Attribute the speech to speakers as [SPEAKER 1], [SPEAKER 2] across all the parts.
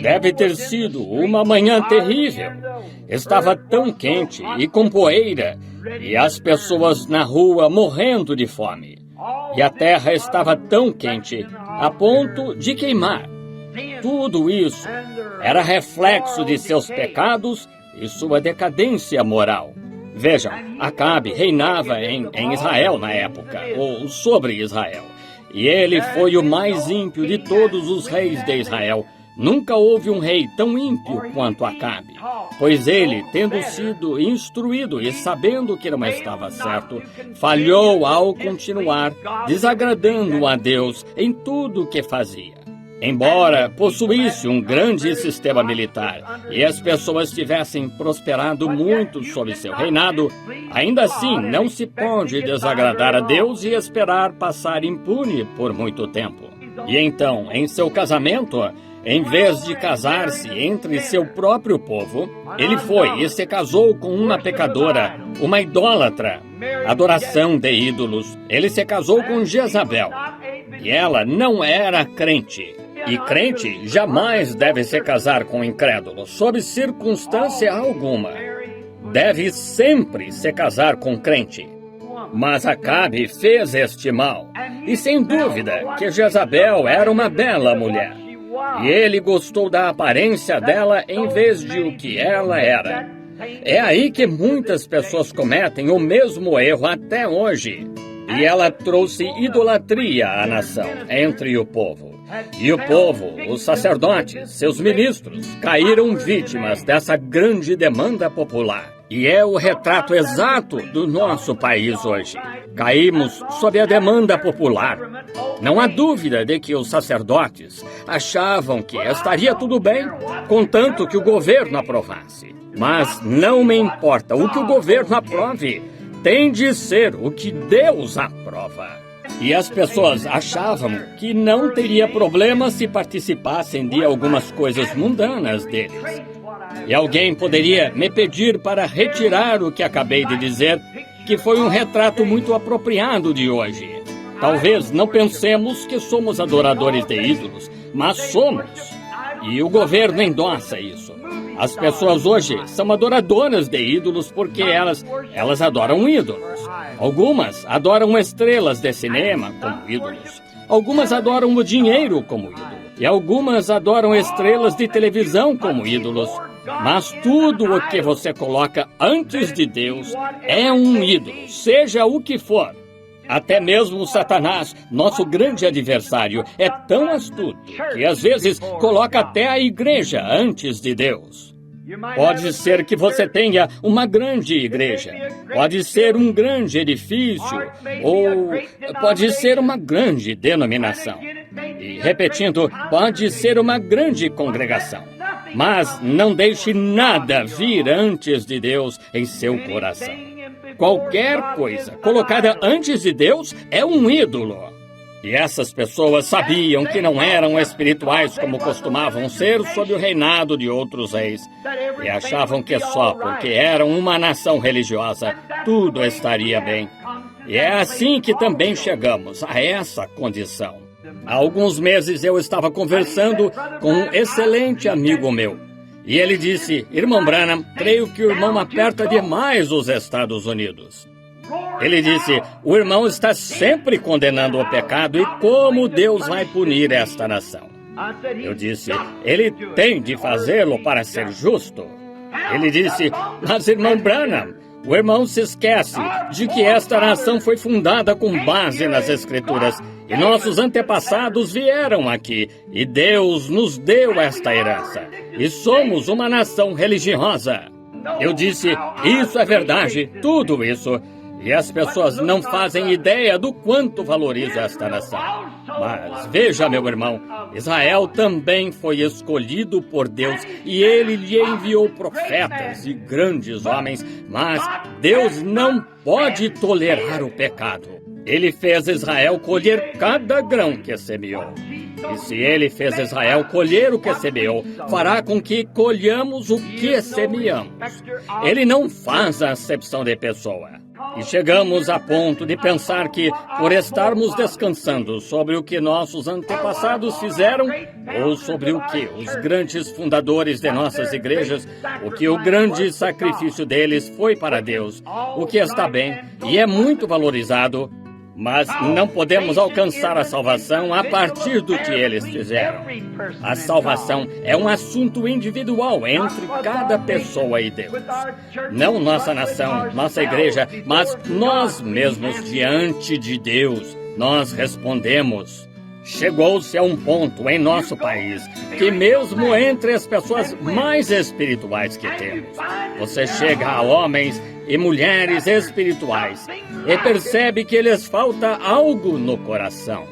[SPEAKER 1] Deve ter sido uma manhã terrível. Estava tão quente e com poeira, e as pessoas na rua morrendo de fome. E a terra estava tão quente, a ponto de queimar. Tudo isso era reflexo de seus pecados e sua decadência moral. Vejam, Acabe reinava em Israel na época, ou sobre Israel. E ele foi o mais ímpio de todos os reis de Israel. Nunca houve um rei tão ímpio quanto Acabe, pois ele, tendo sido instruído e sabendo que não estava certo, falhou ao continuar desagradando a Deus em tudo o que fazia. Embora possuísse um grande sistema militar e as pessoas tivessem prosperado muito sob seu reinado, ainda assim não se pode desagradar a Deus e esperar passar impune por muito tempo. E então, em seu casamento, em vez de casar-se entre seu próprio povo, ele foi e se casou com uma pecadora, uma idólatra, adoração de ídolos. Ele se casou com Jezabel, e ela não era crente. E crente jamais deve se casar com incrédulo, sob circunstância alguma. Deve sempre se casar com crente. Mas Acabe fez este mal, e sem dúvida que Jezabel era uma bela mulher. E ele gostou da aparência dela em vez de o que ela era. É aí que muitas pessoas cometem o mesmo erro até hoje. E ela trouxe idolatria à nação, entre o povo. E o povo, os sacerdotes, seus ministros, caíram vítimas dessa grande demanda popular. E é o retrato exato do nosso país hoje. Caímos sob a demanda popular. Não há dúvida de que os sacerdotes achavam que estaria tudo bem, contanto que o governo aprovasse. Mas não me importa o que o governo aprove, tem de ser o que Deus aprova. E as pessoas achavam que não teria problema se participassem de algumas coisas mundanas deles. E alguém poderia me pedir para retirar o que acabei de dizer, que foi um retrato muito apropriado de hoje. Talvez não pensemos que somos adoradores de ídolos, mas somos. E o governo endossa isso. As pessoas hoje são adoradoras de ídolos porque elas adoram ídolos. Algumas adoram estrelas de cinema como ídolos. Algumas adoram o dinheiro como ídolo. E algumas adoram estrelas de televisão como ídolos. Mas tudo o que você coloca antes de Deus é um ídolo, seja o que for. Até mesmo Satanás, nosso grande adversário, é tão astuto que às vezes coloca até a igreja antes de Deus. Pode ser que você tenha uma grande igreja, pode ser um grande edifício, ou pode ser uma grande denominação. E, repetindo, pode ser uma grande congregação. Mas não deixe nada vir antes de Deus em seu coração. Qualquer coisa colocada antes de Deus é um ídolo. E essas pessoas sabiam que não eram espirituais como costumavam ser sob o reinado de outros reis. E achavam que só porque eram uma nação religiosa, tudo estaria bem. E é assim que também chegamos a essa condição. Há alguns meses eu estava conversando com um excelente amigo meu. E ele disse: Irmão Branham, creio que o irmão aperta demais os Estados Unidos. Ele disse: o irmão está sempre condenando o pecado e como Deus vai punir esta nação. Eu disse: ele tem de fazê-lo para ser justo. Ele disse: mas irmão Branham, o irmão se esquece de que esta nação foi fundada com base nas Escrituras. E nossos antepassados vieram aqui, e Deus nos deu esta herança. E somos uma nação religiosa. Eu disse: isso é verdade, tudo isso. E as pessoas não fazem ideia do quanto valorizo esta nação. Mas veja, meu irmão, Israel também foi escolhido por Deus e ele lhe enviou profetas e grandes homens, mas Deus não pode tolerar o pecado. Ele fez Israel colher cada grão que semeou. E se ele fez Israel colher o que semeou, fará com que colhamos o que semeamos. Ele não faz acepção de pessoa. E chegamos a ponto de pensar que, por estarmos descansando sobre o que nossos antepassados fizeram, ou sobre o que os grandes fundadores de nossas igrejas, o que o grande sacrifício deles foi para Deus, o que está bem e é muito valorizado, mas não podemos alcançar a salvação a partir do que eles fizeram. A salvação é um assunto individual entre cada pessoa e Deus. Não nossa nação, nossa igreja, mas nós mesmos diante de Deus. Nós respondemos. Chegou-se a um ponto em nosso país que mesmo entre as pessoas mais espirituais que temos, você chega a homens e mulheres espirituais e percebe que lhes falta algo no coração.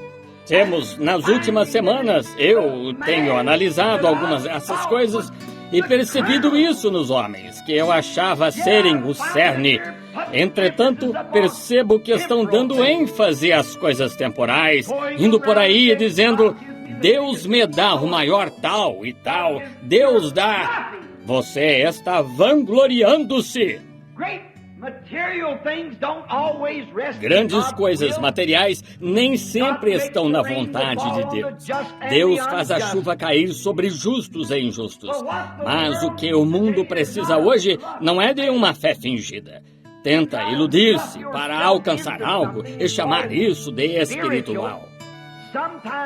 [SPEAKER 1] Temos, nas últimas semanas, eu tenho analisado algumas dessas coisas e percebido isso nos homens, que eu achava serem o cerne. Entretanto, percebo que estão dando ênfase às coisas temporais, indo por aí dizendo, Deus me dá o maior tal e tal, Deus dá. Você está vangloriando-se. Grandes coisas materiais nem sempre estão na vontade de Deus. Deus faz a chuva cair sobre justos e injustos. Mas o que o mundo precisa hoje não é de uma fé fingida. Tenta iludir-se para alcançar algo e chamar isso de espiritual.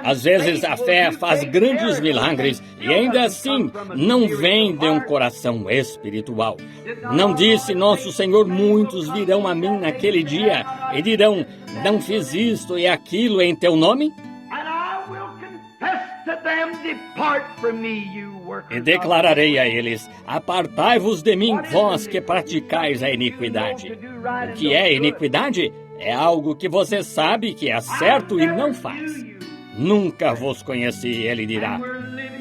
[SPEAKER 1] Às vezes a fé faz grandes milagres e ainda assim não vem de um coração espiritual. Não disse nosso Senhor, muitos virão a mim naquele dia e dirão, não fiz isto e aquilo em teu nome? E declararei a eles, apartai-vos de mim, vós que praticais a iniquidade. O que é iniquidade? É algo que você sabe que é certo e não faz. Nunca vos conheci, ele dirá.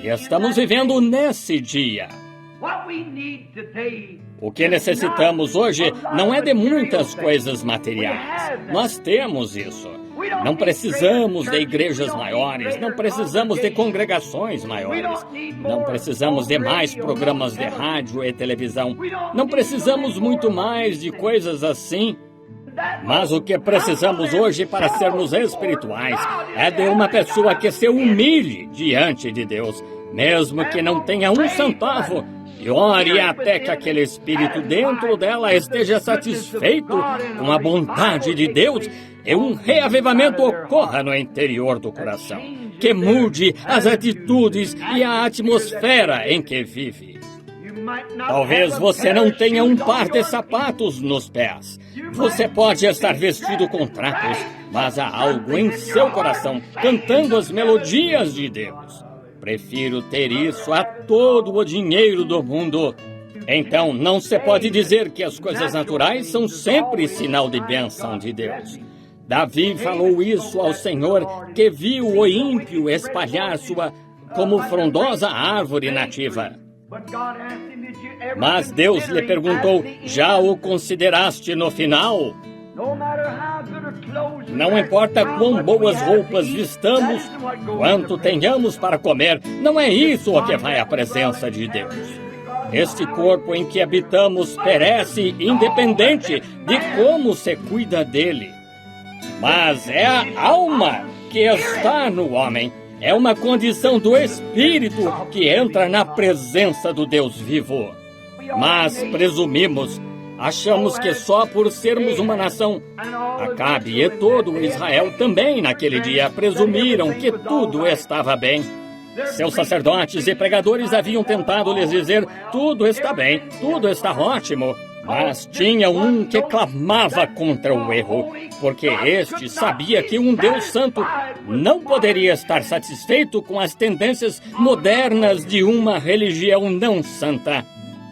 [SPEAKER 1] E estamos vivendo nesse dia. O que necessitamos hoje não é de muitas coisas materiais. Nós temos isso. Não precisamos de igrejas maiores, não precisamos de congregações maiores, não precisamos de mais programas de rádio e televisão, não precisamos muito mais de coisas assim. Mas o que precisamos hoje para sermos espirituais é de uma pessoa que se humilhe diante de Deus, mesmo que não tenha um centavo, e ore até que aquele espírito dentro dela esteja satisfeito com a bondade de Deus e um reavivamento ocorra no interior do coração, que mude as atitudes e a atmosfera em que vive. Talvez você não tenha um par de sapatos nos pés. Você pode estar vestido com trapos, mas há algo em seu coração cantando as melodias de Deus. Prefiro ter isso a todo o dinheiro do mundo. Então, não se pode dizer que as coisas naturais são sempre sinal de bênção de Deus. Davi falou isso ao Senhor, que viu o ímpio espalhar sua como frondosa árvore nativa. Mas Deus lhe perguntou, já o consideraste no final? Não importa quão boas roupas vistamos, quanto tenhamos para comer, não é isso o que vai à presença de Deus. Este corpo em que habitamos perece independente de como se cuida dele. Mas é a alma que está no homem. É uma condição do espírito que entra na presença do Deus vivo. Mas presumimos, achamos que só por sermos uma nação, Acabe e todo o Israel também naquele dia presumiram que tudo estava bem. Seus sacerdotes e pregadores haviam tentado lhes dizer, tudo está bem, tudo está ótimo. Mas tinha um que clamava contra o erro, porque este sabia que um Deus santo não poderia estar satisfeito com as tendências modernas de uma religião não santa.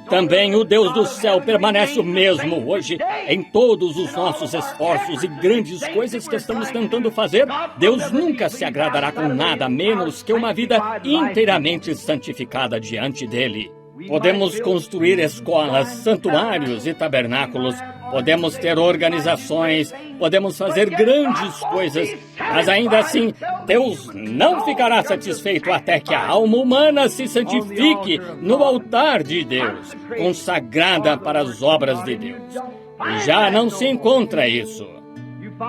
[SPEAKER 1] Também o Deus do céu permanece o mesmo hoje em todos os nossos esforços e grandes coisas que estamos tentando fazer. Deus nunca se agradará com nada menos que uma vida inteiramente santificada diante dele. Podemos construir escolas, santuários e tabernáculos, podemos ter organizações, podemos fazer grandes coisas, mas ainda assim, Deus não ficará satisfeito até que a alma humana se santifique no altar de Deus, consagrada para as obras de Deus. e já não se encontra isso.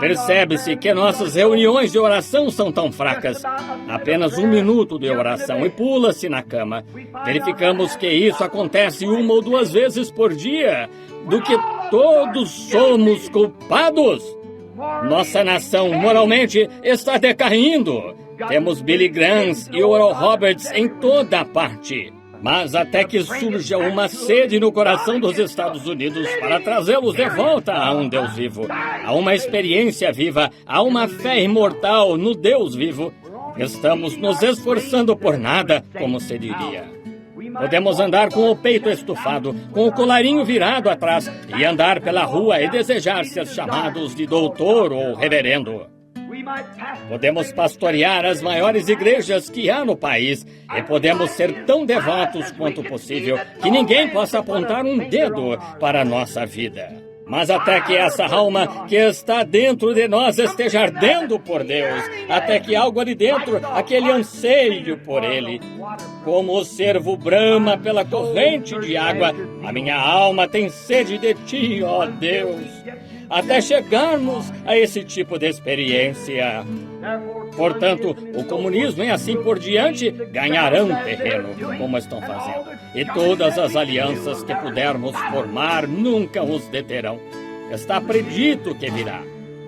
[SPEAKER 1] Percebe-se que nossas reuniões de oração são tão fracas. Apenas 1 minuto de oração e pula-se na cama. Verificamos que isso acontece 1 ou 2 vezes por dia, do que todos somos culpados. Nossa nação moralmente está decaindo. Temos Billy Grahams e Oral Roberts em toda a parte. Mas até que surja uma sede no coração dos Estados Unidos para trazê-los de volta a um Deus vivo, a uma experiência viva, a uma fé imortal no Deus vivo, estamos nos esforçando por nada, como se diria. Podemos andar com o peito estufado, com o colarinho virado atrás, e andar pela rua e desejar ser chamados de doutor ou reverendo. Podemos pastorear as maiores igrejas que há no país e podemos ser tão devotos quanto possível que ninguém possa apontar um dedo para a nossa vida. Mas até que essa alma que está dentro de nós esteja ardendo por Deus, até que algo ali dentro, aquele anseio por Ele, como o cervo brama pela corrente de água, a minha alma tem sede de Ti, ó Deus. Até chegarmos a esse tipo de experiência. Portanto, o comunismo e assim por diante ganharão terreno, como estão fazendo. E todas as alianças que pudermos formar nunca os deterão. Está predito que virá.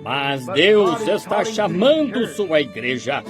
[SPEAKER 1] Mas Deus está chamando sua igreja